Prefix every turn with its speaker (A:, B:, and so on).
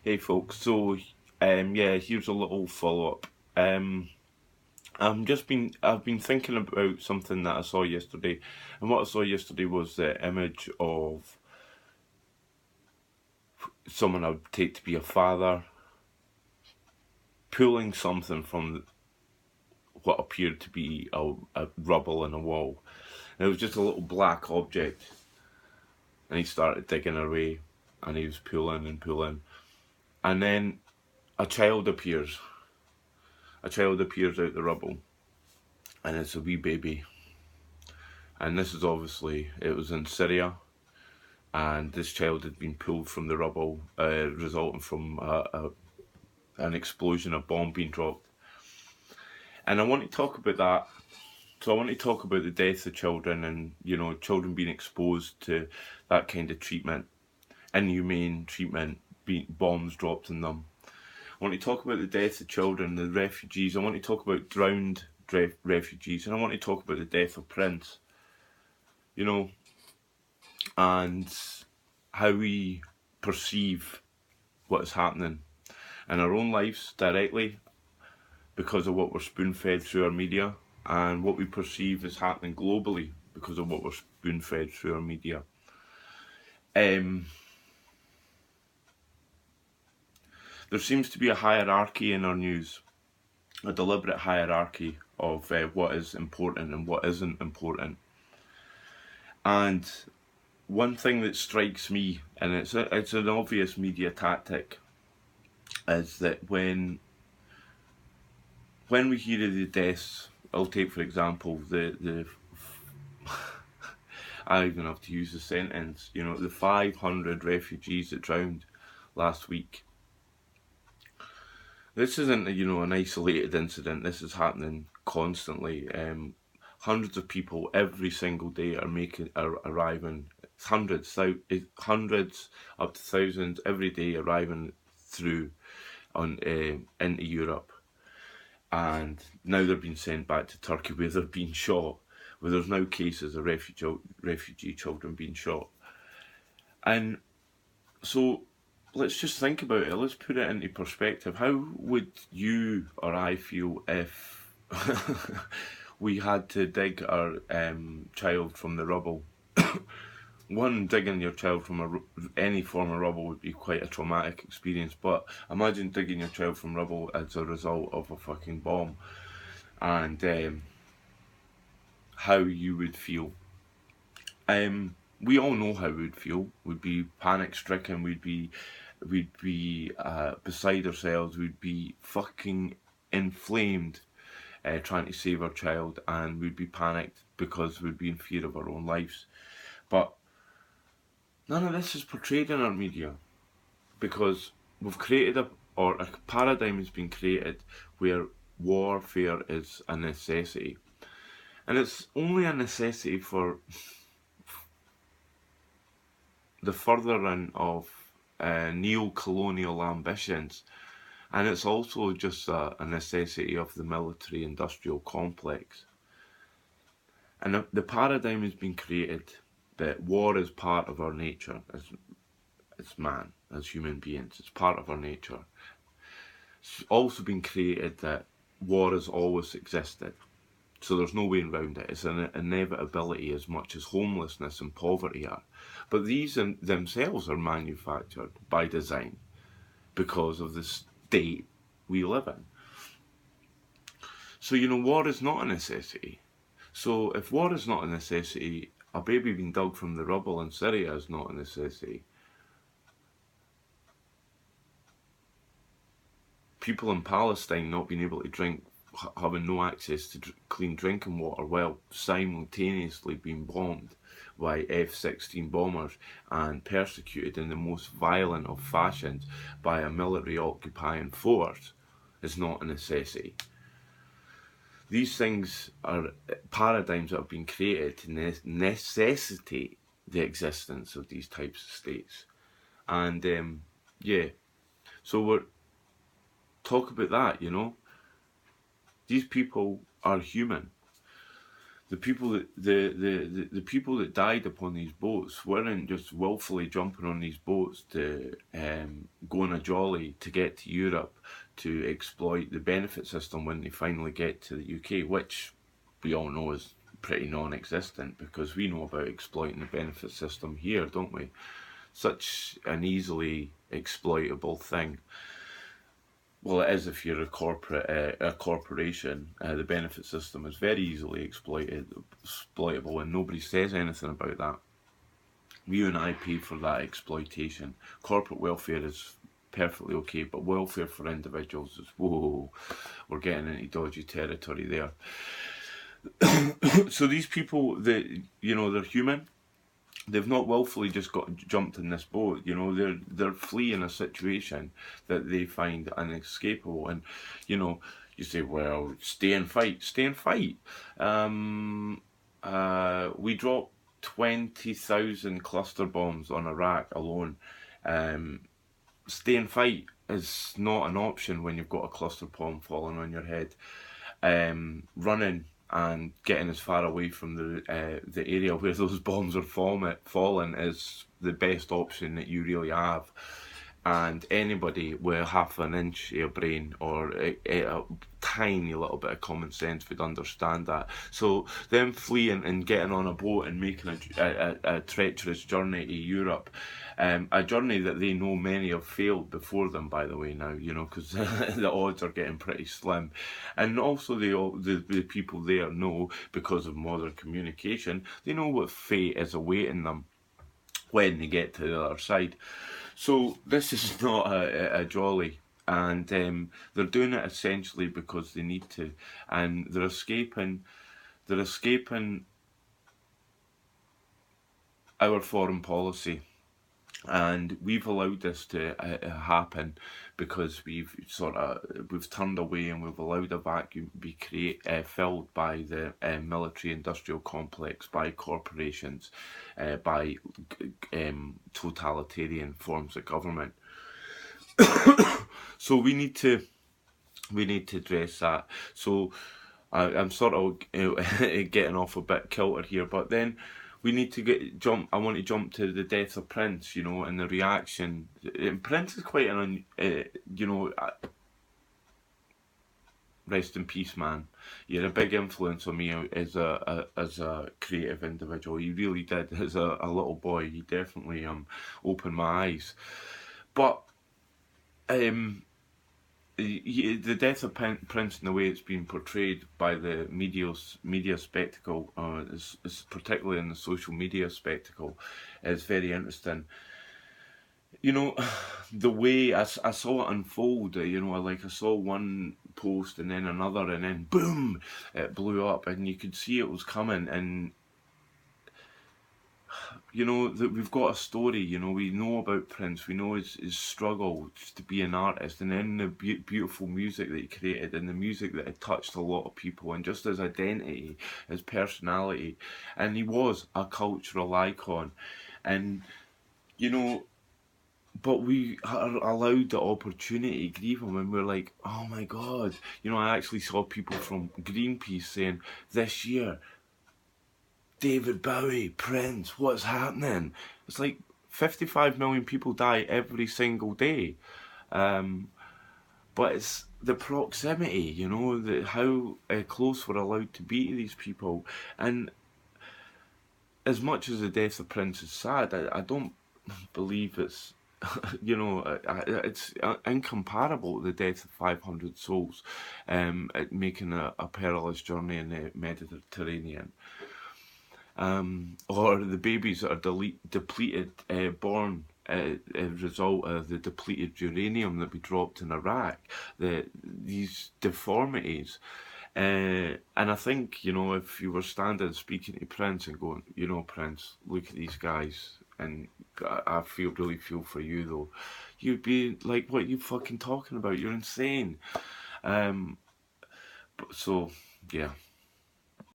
A: Hey folks, yeah, here's a little follow up. Um, I've been thinking about something that I saw yesterday, and what I saw yesterday was the image of someone I would take to be a father pulling something from what appeared to be a rubble in a wall. And it was just a little black object, and he started digging away, and he was pulling and pulling, and then a child appears. A child appears out the rubble, and it's a wee baby. And this is obviously, it was in Syria, and this child had been pulled from the rubble, resulting from an explosion, a bomb being dropped. And I want to talk about that. So I want to talk about the deaths of children and, children being exposed to that kind of treatment, inhumane treatment, bombs dropped on them. I want to talk about the deaths of children, the refugees. I want to talk about drowned refugees. And I want to talk about the death of Prince, you know, and how we perceive what is happening in our own lives directly because of what we're spoon fed through our media, and what we perceive is happening globally because of what we're spoon fed through our media. Um, there seems to be a hierarchy in our news, a deliberate hierarchy of what is important and what isn't important. And one thing that strikes me, and it's an obvious media tactic, is that when we hear of the deaths, I'll take for example the I don't even have to use the sentence, the 500 refugees that drowned last week. This isn't an isolated incident. This is happening constantly. Hundreds of people every single day are arriving. Hundreds up to thousands every day arriving through on into Europe, and now they're being sent back to Turkey where they're being shot, where there's now cases of refugee children being shot. And so let's just think about it, let's put it into perspective. How would you or I feel if we had to dig our child from the rubble? One, digging your child from any form of rubble would be quite a traumatic experience, but imagine digging your child from rubble as a result of a fucking bomb, and how you would feel. We all know how we'd feel. We'd be panic stricken. We'd be beside ourselves. We'd be fucking inflamed, trying to save our child, and we'd be panicked because we'd be in fear of our own lives. But none of this is portrayed in our media, because we've created a paradigm has been created where warfare is a necessity. And it's only a necessity for the furthering of neo-colonial ambitions, and it's also just a necessity of the military-industrial complex. And the paradigm has been created that war is part of our nature as man, as human beings. It's part of our nature. It's also been created that war has always existed. So there's no way around it. It's an inevitability as much as homelessness and poverty are. But these themselves are manufactured by design because of the state we live in. So, war is not a necessity. So if war is not a necessity, a baby being dug from the rubble in Syria is not a necessity. People in Palestine not being able to drink, having no access to clean drinking water, while simultaneously being bombed by F-16 bombers and persecuted in the most violent of fashions by a military occupying force, is not a necessity. These things are paradigms that have been created to necessitate the existence of these types of states. And yeah, so we're talk about that. These people are human. The people the people that died upon these boats weren't just willfully jumping on these boats to go on a jolly to get to Europe to exploit the benefit system when they finally get to the UK, which we all know is pretty non-existent, because we know about exploiting the benefit system here, don't we? Such an easily exploitable thing. Well, it is if you're a corporation. The benefit system is very easily exploitable, and nobody says anything about that. You and I pay for that exploitation. Corporate welfare is perfectly okay, but welfare for individuals is, whoa, we're getting into dodgy territory there. So these people, they're human. They've not willfully just jumped in this boat. They're fleeing a situation that they find inescapable. And you say, well, stay and fight, stay and fight. We dropped 20,000 cluster bombs on Iraq alone. Stay and fight is not an option when you've got a cluster bomb falling on your head. Running and getting as far away from the area where those bombs are falling is the best option that you really have. And anybody with half an inch of brain or a tiny little bit of common sense would understand that. So them fleeing and getting on a boat and making a treacherous journey to Europe, a journey that they know many have failed before them, by the way, now, because the odds are getting pretty slim. And also the people there know, because of modern communication, they know what fate is awaiting them when they get to the other side. So this is not a jolly, and they're doing it essentially because they need to, and they're escaping our foreign policy. And we've allowed this to happen because we've turned away, and we've allowed a vacuum to be filled by the military-industrial complex, by corporations, by totalitarian forms of government. So we need to address that. So I'm sort of getting off a bit kilter here, but then we need to I want to jump to the death of Prince, and the reaction. Prince is quite rest in peace, man. You had a big influence on me as a creative individual. You really did. As a little boy, you definitely opened my eyes. But the death of Prince, and the way it's been portrayed by the media spectacle, is particularly in the social media spectacle, is very interesting. The way I saw it unfold, I saw one post and then another, and then boom, it blew up, and you could see it was coming. And that we've got a story. We know about Prince. We know his struggle to be an artist, and then the beautiful music that he created, and the music that had touched a lot of people, and just his identity, his personality, and he was a cultural icon. And but we are allowed the opportunity to grieve him, and we're like, oh my God. I actually saw people from Greenpeace saying, this year, David Bowie, Prince, what's happening? It's like 55 million people die every single day. But it's the proximity, how close we're allowed to be to these people. And as much as the death of Prince is sad, I don't believe it's, it's incomparable to the death of 500 souls making a perilous journey in the Mediterranean. Or the babies that are depleted, born as a result of the depleted uranium that we dropped in Iraq. These deformities. And I think, if you were standing speaking to Prince and going, Prince, look at these guys, and I really feel for you though, you'd be like, what are you fucking talking about? You're insane. So, yeah.